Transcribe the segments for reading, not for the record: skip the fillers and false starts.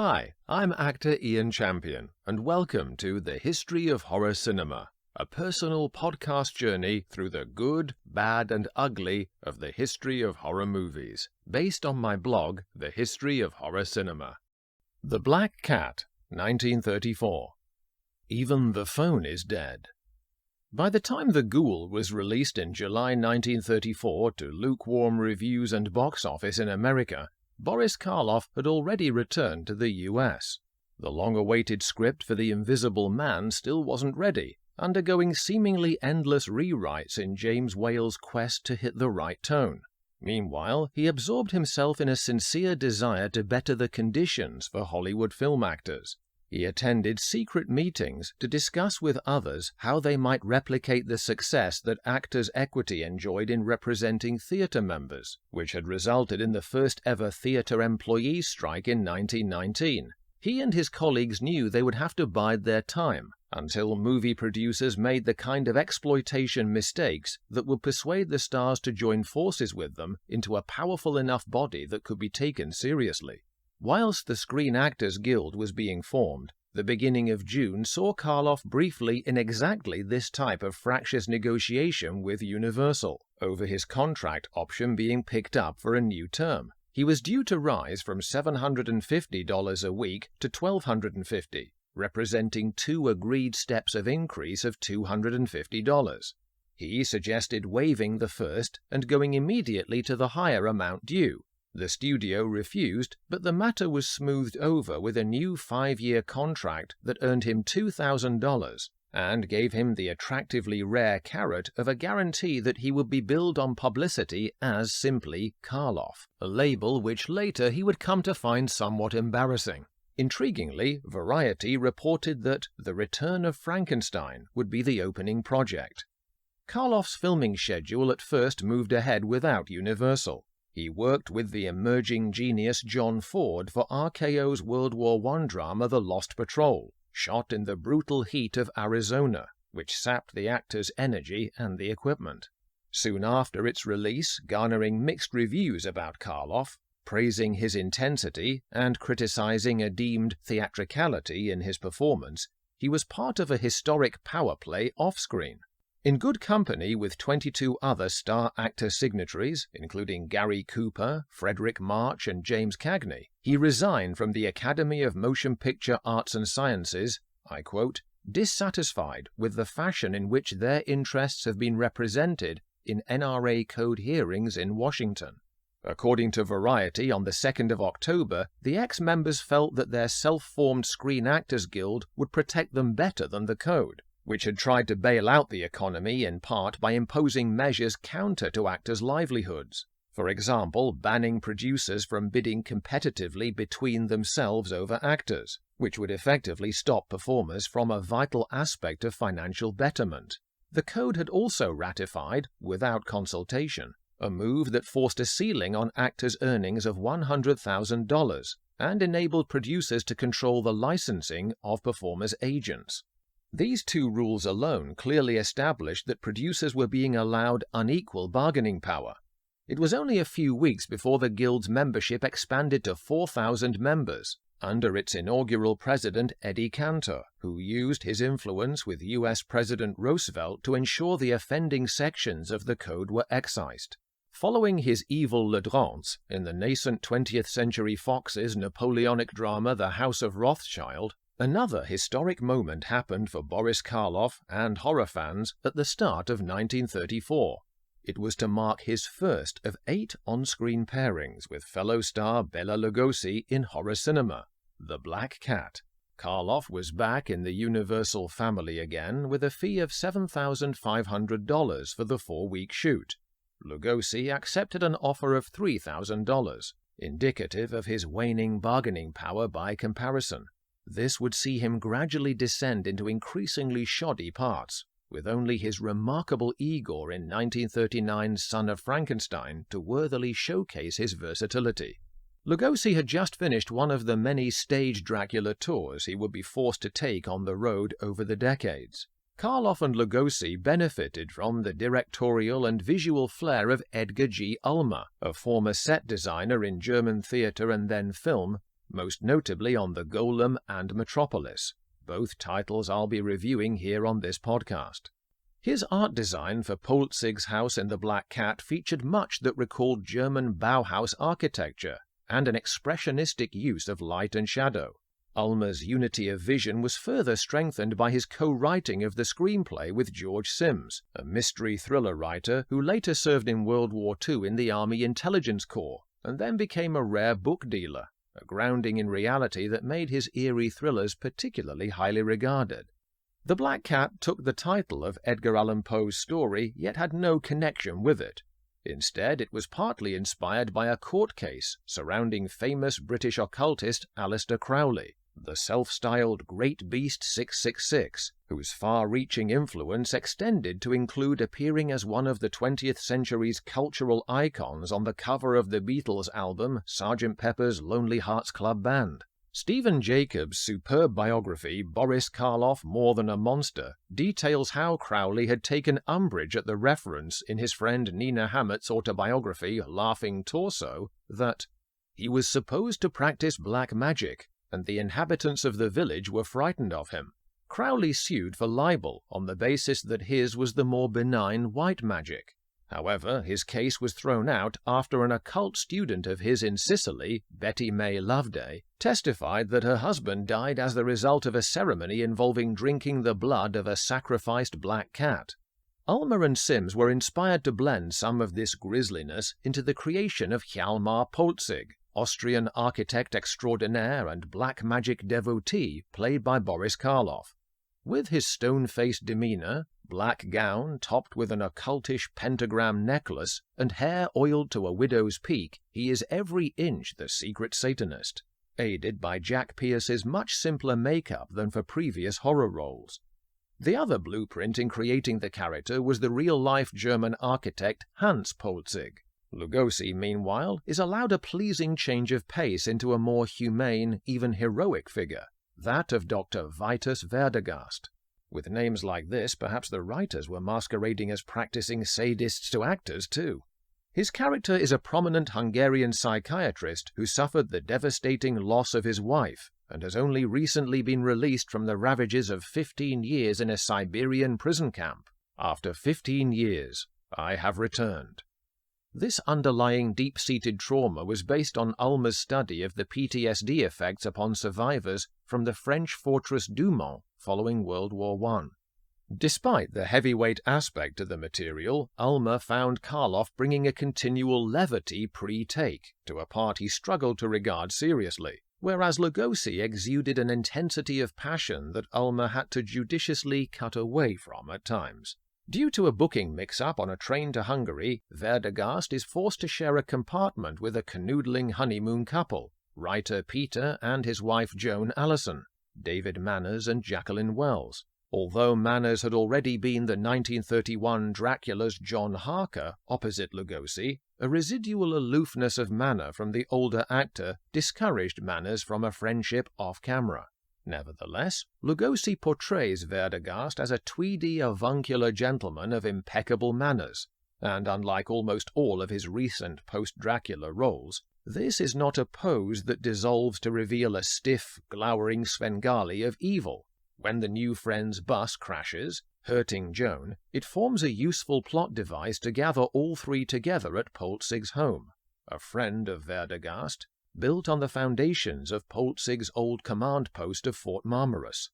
Hi, I'm actor Ian Champion, and welcome to The History of Horror Cinema, a personal podcast journey through the good, bad, and ugly of the history of horror movies, based on my blog, The History of Horror Cinema. The Black Cat, 1934. Even the Phone is Dead. By the time The Ghoul was released in July 1934 to lukewarm reviews and box office in America, Boris Karloff had already returned to the US. The long-awaited script for The Invisible Man still wasn't ready, undergoing seemingly endless rewrites in James Whale's quest to hit the right tone. Meanwhile, he absorbed himself in a sincere desire to better the conditions for Hollywood film actors. He attended secret meetings to discuss with others how they might replicate the success that Actors' Equity enjoyed in representing theatre members, which had resulted in the first-ever theatre employees' strike in 1919. He and his colleagues knew they would have to bide their time until movie producers made the kind of exploitation mistakes that would persuade the stars to join forces with them into a powerful enough body that could be taken seriously. Whilst the Screen Actors Guild was being formed, the beginning of June saw Karloff briefly in exactly this type of fractious negotiation with Universal, over his contract option being picked up for a new term. He was due to rise from $750 a week to $1,250, representing two agreed steps of increase of $250. He suggested waiving the first and going immediately to the higher amount due. The studio refused, but the matter was smoothed over with a new 5-year contract that earned him $2,000 and gave him the attractively rare carrot of a guarantee that he would be billed on publicity as simply Karloff, a label which later he would come to find somewhat embarrassing. Intriguingly, Variety reported that The Return of Frankenstein would be the opening project. Karloff's filming schedule at first moved ahead without Universal. He worked with the emerging genius John Ford for RKO's World War I drama The Lost Patrol, shot in the brutal heat of Arizona, which sapped the actors' energy and the equipment. Soon after its release, garnering mixed reviews about Karloff, praising his intensity and criticizing a deemed theatricality in his performance, he was part of a historic power play off-screen. In good company with 22 other star actor signatories, including Gary Cooper, Frederick March, and James Cagney, he resigned from the Academy of Motion Picture Arts and Sciences, I quote, dissatisfied with the fashion in which their interests have been represented in NRA code hearings in Washington. According to Variety, on the 2nd of October, the ex-members felt that their self-formed Screen Actors Guild would protect them better than the code, which had tried to bail out the economy in part by imposing measures counter to actors' livelihoods. For example, banning producers from bidding competitively between themselves over actors, which would effectively stop performers from a vital aspect of financial betterment. The code had also ratified, without consultation, a move that forced a ceiling on actors' earnings of $100,000 and enabled producers to control the licensing of performers' agents. These two rules alone clearly established that producers were being allowed unequal bargaining power. It was only a few weeks before the Guild's membership expanded to 4,000 members, under its inaugural president Eddie Cantor, who used his influence with U.S. President Roosevelt to ensure the offending sections of the code were excised. Following his evil ladrons in the nascent 20th Century Fox's Napoleonic drama The House of Rothschild, another historic moment happened for Boris Karloff and horror fans at the start of 1934. It was to mark his first of 8 on-screen pairings with fellow star Bela Lugosi in horror cinema, The Black Cat. Karloff was back in the Universal family again with a fee of $7,500 for the 4-week shoot. Lugosi accepted an offer of $3,000, indicative of his waning bargaining power by comparison. This would see him gradually descend into increasingly shoddy parts, with only his remarkable Igor in 1939's Son of Frankenstein to worthily showcase his versatility. Lugosi had just finished one of the many stage Dracula tours he would be forced to take on the road over the decades. Karloff and Lugosi benefited from the directorial and visual flair of Edgar G. Ulmer, a former set designer in German theatre and then film, most notably on The Golem and Metropolis, both titles I'll be reviewing here on this podcast. His art design for Polzig's house in the Black Cat featured much that recalled German Bauhaus architecture and an expressionistic use of light and shadow. Ulmer's unity of vision was further strengthened by his co-writing of the screenplay with George Sims, a mystery thriller writer who later served in World War II in the Army Intelligence Corps and then became a rare book dealer, a grounding in reality that made his eerie thrillers particularly highly regarded. The Black Cat took the title of Edgar Allan Poe's story, yet had no connection with it. Instead, it was partly inspired by a court case surrounding famous British occultist Aleister Crowley, the self-styled Great Beast 666, whose far-reaching influence extended to include appearing as one of the 20th century's cultural icons on the cover of the Beatles album Sgt. Pepper's Lonely Hearts Club Band. Stephen Jacobs' superb biography, Boris Karloff, More Than a Monster, details how Crowley had taken umbrage at the reference in his friend Nina Hammett's autobiography, Laughing Torso, that he was supposed to practice black magic, and the inhabitants of the village were frightened of him. Crowley sued for libel on the basis that his was the more benign white magic. However, his case was thrown out after an occult student of his in Sicily, Betty May Loveday, testified that her husband died as the result of a ceremony involving drinking the blood of a sacrificed black cat. Ulmer and Sims were inspired to blend some of this grisliness into the creation of Hjalmar Polzig, Austrian architect extraordinaire and black magic devotee played by Boris Karloff. With his stone-faced demeanor, black gown topped with an occultish pentagram necklace, and hair oiled to a widow's peak, he is every inch the secret Satanist, aided by Jack Pierce's much simpler makeup than for previous horror roles. The other blueprint in creating the character was the real-life German architect Hans Polzig. Lugosi, meanwhile, is allowed a pleasing change of pace into a more humane, even heroic figure, that of Dr. Vitus Verdegast. With names like this, perhaps the writers were masquerading as practicing sadists to actors, too. His character is a prominent Hungarian psychiatrist who suffered the devastating loss of his wife and has only recently been released from the ravages of 15 years in a Siberian prison camp. After 15 years, I have returned. This underlying deep-seated trauma was based on Ulmer's study of the PTSD effects upon survivors from the French fortress Douaumont following World War I. Despite the heavyweight aspect to the material, Ulmer found Karloff bringing a continual levity pre-take to a part he struggled to regard seriously, whereas Lugosi exuded an intensity of passion that Ulmer had to judiciously cut away from at times. Due to a booking mix-up on a train to Hungary, Verdegast is forced to share a compartment with a canoodling honeymoon couple, writer Peter and his wife Joan Allison, David Manners and Jacqueline Wells. Although Manners had already been the 1931 Dracula's John Harker opposite Lugosi, a residual aloofness of manner from the older actor discouraged Manners from a friendship off-camera. Nevertheless, Lugosi portrays Verdegast as a tweedy, avuncular gentleman of impeccable manners, and unlike almost all of his recent post-Dracula roles, this is not a pose that dissolves to reveal a stiff, glowering Svengali of evil. When the new friend's bus crashes, hurting Joan, it forms a useful plot device to gather all three together at Polzig's home, a friend of Verdegast, built on the foundations of Polzig's old command post of Fort Marmaris.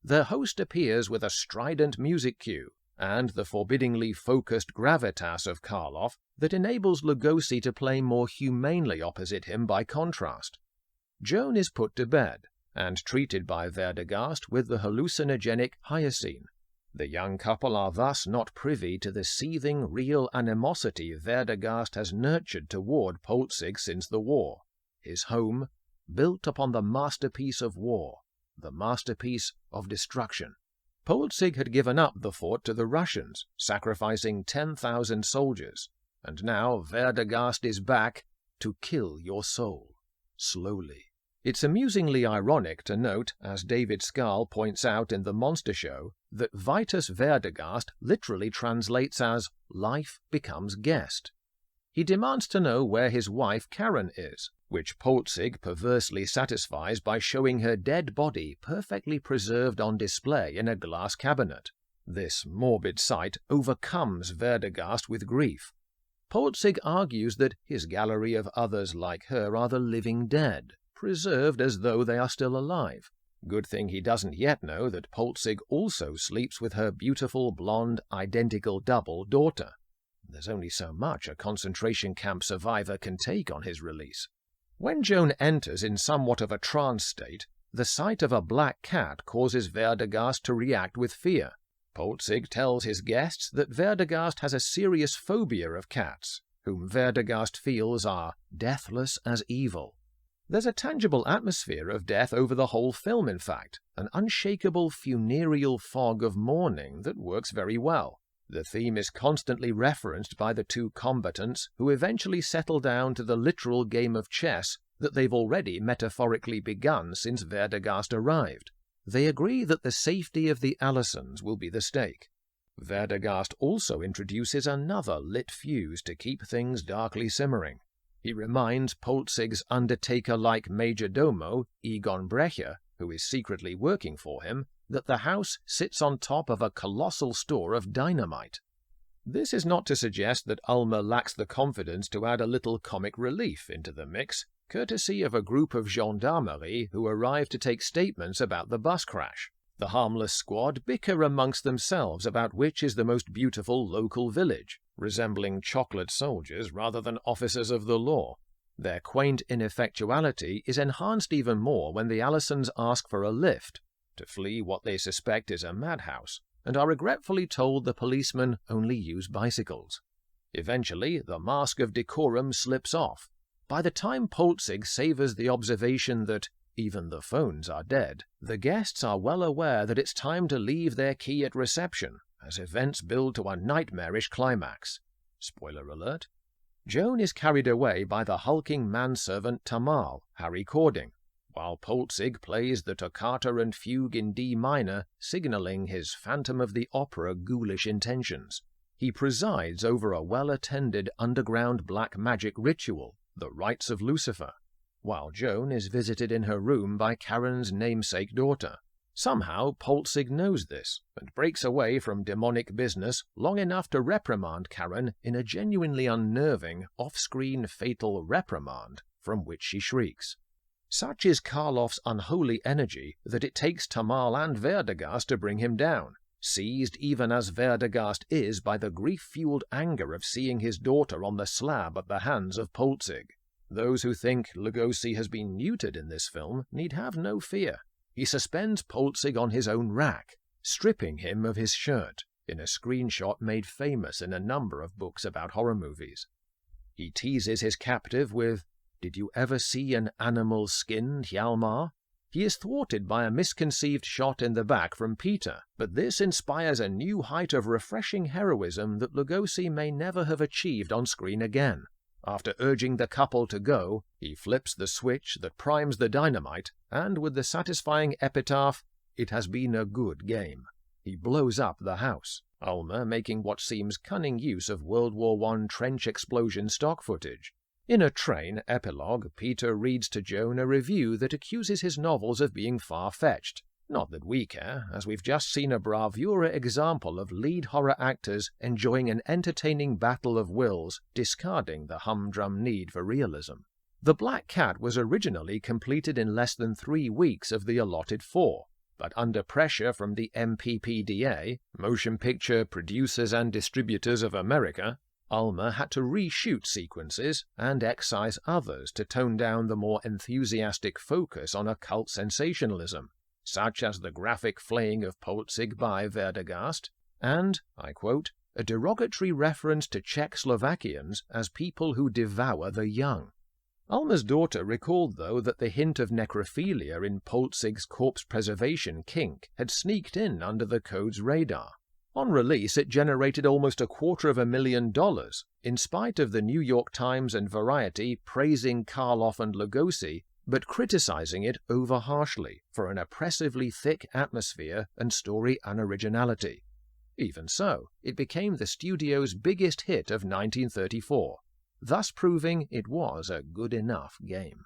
Their host appears with a strident music cue, and the forbiddingly focused gravitas of Karloff that enables Lugosi to play more humanely opposite him by contrast. Joan is put to bed, and treated by Verdegast with the hallucinogenic hyoscine. The young couple are thus not privy to the seething real animosity Verdegast has nurtured toward Polzig since the war. His home, built upon the masterpiece of war, the masterpiece of destruction. Polzig had given up the fort to the Russians, sacrificing 10,000 soldiers, and now Verdegast is back to kill your soul, slowly. It's amusingly ironic to note, as David Scarl points out in The Monster Show, that Vitus Verdegast literally translates as life becomes guest. He demands to know where his wife Karen is, which Polzig perversely satisfies by showing her dead body perfectly preserved on display in a glass cabinet. This morbid sight overcomes Verdegast with grief. Polzig argues that his gallery of others like her are the living dead, preserved as though they are still alive. Good thing he doesn't yet know that Polzig also sleeps with her beautiful blonde identical double daughter. There's only so much a concentration camp survivor can take on his release. When Joan enters in somewhat of a trance state, the sight of a black cat causes Verdegast to react with fear. Polzig tells his guests that Verdegast has a serious phobia of cats, whom Verdegast feels are deathless as evil. There's a tangible atmosphere of death over the whole film, in fact, an unshakable funereal fog of mourning that works very well. The theme is constantly referenced by the two combatants, who eventually settle down to the literal game of chess that they've already metaphorically begun since Verdegast arrived. They agree that the safety of the Allisons will be the stake. Verdegast also introduces another lit fuse to keep things darkly simmering. He reminds Polzig's undertaker-like major domo, Egon Brecher, who is secretly working for him, that the house sits on top of a colossal store of dynamite. This is not to suggest that Ulmer lacks the confidence to add a little comic relief into the mix, courtesy of a group of gendarmerie who arrive to take statements about the bus crash. The harmless squad bicker amongst themselves about which is the most beautiful local village, resembling chocolate soldiers rather than officers of the law. Their quaint ineffectuality is enhanced even more when the Allisons ask for a lift, to flee what they suspect is a madhouse, and are regretfully told the policemen only use bicycles. Eventually, the mask of decorum slips off. By the time Polzig savors the observation that even the phones are dead, the guests are well aware that it's time to leave their key at reception, as events build to a nightmarish climax. Spoiler alert. Joan is carried away by the hulking manservant Tamal, Harry Cording, while Polzig plays the toccata and fugue in D minor, signaling his Phantom of the Opera ghoulish intentions. He presides over a well-attended underground black magic ritual, the Rites of Lucifer, while Joan is visited in her room by Karen's namesake daughter. Somehow Polzig knows this, and breaks away from demonic business long enough to reprimand Karen in a genuinely unnerving, off-screen fatal reprimand from which she shrieks. Such is Karloff's unholy energy that it takes Tamal and Verdegast to bring him down, seized even as Verdegast is by the grief-fueled anger of seeing his daughter on the slab at the hands of Polzig. Those who think Lugosi has been neutered in this film need have no fear. He suspends Polzig on his own rack, stripping him of his shirt, in a screenshot made famous in a number of books about horror movies. He teases his captive with, "Did you ever see an animal skinned, Hjalmar?" He is thwarted by a misconceived shot in the back from Peter, but this inspires a new height of refreshing heroism that Lugosi may never have achieved on screen again. After urging the couple to go, he flips the switch that primes the dynamite, and with the satisfying epitaph, "It has been a good game," he blows up the house, Ulmer making what seems cunning use of World War I trench explosion stock footage. In a train epilogue, Peter reads to Joan a review that accuses his novels of being far-fetched. Not that we care, as we've just seen a bravura example of lead horror actors enjoying an entertaining battle of wills, discarding the humdrum need for realism. The Black Cat was originally completed in less than 3 weeks of the allotted 4, but under pressure from the MPPDA, Motion Picture Producers and Distributors of America, Ulmer had to reshoot sequences and excise others to tone down the more enthusiastic focus on occult sensationalism, such as the graphic flaying of Polzig by Verdegast, and, I quote, "a derogatory reference to Czechoslovakians as people who devour the young." Ulmer's daughter recalled, though, that the hint of necrophilia in Polzig's corpse preservation kink had sneaked in under the code's radar. On release, it generated almost $250,000, in spite of the New York Times and Variety praising Karloff and Lugosi, but criticizing it over-harshly for an oppressively thick atmosphere and story unoriginality. Even so, it became the studio's biggest hit of 1934. thus proving it was a good enough game.